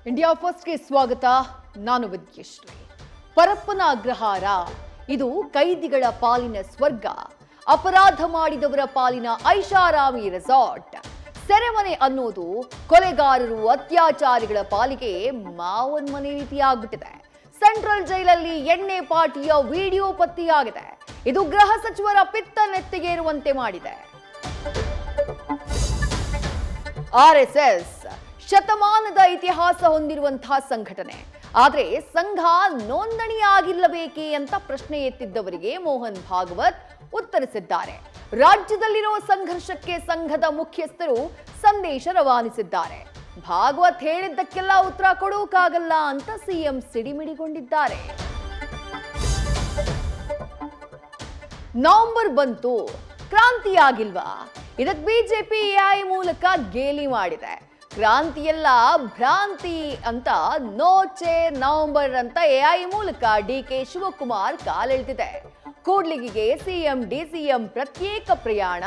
India ಫಸ್ಟ್ಗೆ ಸ್ವಾಗತ. ನಾನು ವಿದ್ಯಶ್ರೀ. ಪರಪ್ಪನ ಅಗ್ರಹಾರ ಇದು ಕೈದಿಗಳ ಪಾಲಿನ ಸ್ವರ್ಗ, ಅಪರಾಧ ಮಾಡಿದವರ ಪಾಲಿನ ಐಷಾರಾಮಿ ರೆಸಾರ್ಟ್. ಸೆರೆಮನೆ ಅನ್ನೋದು ಕೊಲೆಗಾರರು ಅತ್ಯಾಚಾರಿಗಳ ಪಾಲಿಗೆ ಮಾವನ್ ಮನೆ ರೀತಿಯಾಗ್ಬಿಟ್ಟಿದೆ. ಸೆಂಟ್ರಲ್ ಜೈಲಲ್ಲಿ ಎಣ್ಣೆ ಪಾರ್ಟಿಯ ವಿಡಿಯೋ ಪತ್ತೆಯಾಗಿದೆ. ಇದು ಗೃಹ ಸಚಿವರ ಪಿತ್ತ ನೆತ್ತಿಗೆ ಇರುವಂತೆ ಮಾಡಿದೆ. ಆರ್ಎಸ್ಎಸ್ ಶತಮಾನದ ಇತಿಹಾಸ ಹೊಂದಿರುವಂತಹ ಸಂಘಟನೆ. ಆದರೆ ಸಂಘ ನೋಂದಣಿಯಾಗಿಲ್ಲಬೇಕೇ ಅಂತ ಪ್ರಶ್ನೆ ಎತ್ತಿದ್ದವರಿಗೆ ಮೋಹನ್ ಭಾಗವತ್ ಉತ್ತರಿಸಿದ್ದಾರೆ. ರಾಜ್ಯದಲ್ಲಿರೋ ಸಂಘರ್ಷಕ್ಕೆ ಸಂಘದ ಮುಖ್ಯಸ್ಥರು ಸಂದೇಶ ರವಾನಿಸಿದ್ದಾರೆ. ಭಾಗವತ್ ಹೇಳಿದ್ದಕ್ಕೆಲ್ಲ ಉತ್ತರ ಕೊಡೋಕ್ಕಾಗಲ್ಲ ಅಂತ ಸಿಎಂ ಸಿಡಿಮಿಡಿಗೊಂಡಿದ್ದಾರೆ. ನವೆಂಬರ್ ಬಂತು, ಕ್ರಾಂತಿಯಾಗಿಲ್ವಾ? ಇದಕ್ಕೆ ಬಿಜೆಪಿ ಎಐ ಮೂಲಕ ಗೇಲಿ ಮಾಡಿದೆ. ಕ್ರಾಂತಿಯೆಲ್ಲ ಭ್ರಾಂತಿ ಅಂತ ನೋಚೆ ನವೆಂಬರ್ ಅಂತ ಎಐ ಮೂಲಕ ಡಿಕೆ ಶಿವಕುಮಾರ್ ಕಾಲೆಳೆದಿದೆ. ಕೂಡ್ಲಿಗಿಗೆ ಸಿಎಂ ಡಿಸಿಎಂ ಪ್ರತ್ಯೇಕ ಪ್ರಯಾಣ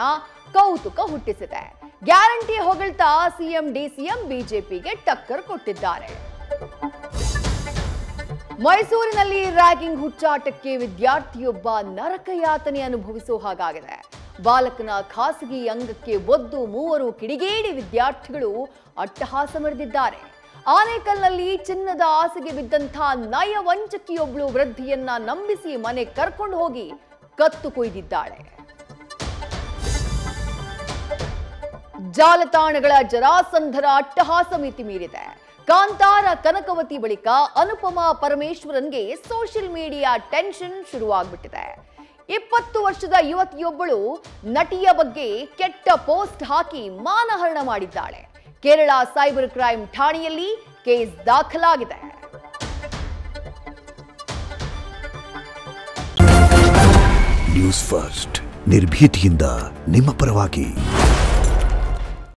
ಕೌತುಕ ಹುಟ್ಟಿಸಿದೆ. ಗ್ಯಾರಂಟಿ ಹೊಗಳ್ತಾ ಸಿಎಂ ಡಿಸಿಎಂ ಬಿಜೆಪಿಗೆ ಟಕ್ಕರ್ ಕೊಟ್ಟಿದ್ದಾರೆ. ಮೈಸೂರಿನಲ್ಲಿ ರ್ಯಾಗಿಂಗ್ ಹುಚ್ಚಾಟಕ್ಕೆ ವಿದ್ಯಾರ್ಥಿಯೊಬ್ಬ ನರಕಯಾತನೆ ಅನುಭವಿಸೋ ಹಾಗಾಗಿದೆ. ಬಾಲಕನ ಖಾಸಗಿ ಅಂಗಕ್ಕೆ ಒದ್ದು ಮೂವರು ಕಿಡಿಗೇಡಿ ವಿದ್ಯಾರ್ಥಿಗಳು ಅಟ್ಟಹಾಸ ಮೆರೆದಿದ್ದಾರೆ. ಆನೇಕಲ್ನಲ್ಲಿ ಚಿನ್ನದ ಆಸೆಗೆ ಬಿದ್ದಂಥ ನಯವಂಚಕಿಯೊಬ್ಳು ವೃದ್ಧಿಯನ್ನ ನಂಬಿಸಿ ಮನೆ ಕರ್ಕೊಂಡು ಹೋಗಿ ಕತ್ತು ಕೊಯ್ದಿದ್ದಾಳೆ. ಜಾಲತಾಣಗಳ ಜರಾಸಂಧರ ಅಟ್ಟಹಾಸ ಮಿತಿ ಮೀರಿದೆ. ಕಾಂತಾರ ಕನಕವತಿ ಬಳಿಕ ಅನುಪಮಾ ಪರಮೇಶ್ವರನ್ಗೆ ಸೋಷಿಯಲ್ ಮೀಡಿಯಾ ಟೆನ್ಷನ್ ಶುರುವಾಗ್ಬಿಟ್ಟಿದೆ. 20 ವರ್ಷದ ಯುವತಿಯೊಬ್ಬಳು ನಟಿಯ ಬಗ್ಗೆ ಕೆಟ್ಟ ಪೋಸ್ಟ್ ಹಾಕಿ ಮಾನಹರಣ ಮಾಡಿದ್ದಾಳೆ. ಕೇರಳ ಸೈಬರ್ ಕ್ರೈಮ್ ಠಾಣೆಯಲ್ಲಿ ಕೇಸ್ ದಾಖಲಾಗಿದೆ. ನ್ಯೂಸ್ ಫಸ್ಟ್ ನಿರ್ಭೀತಿಯಿಂದ ನಿಮ್ಮ ಪರವಾಗಿ.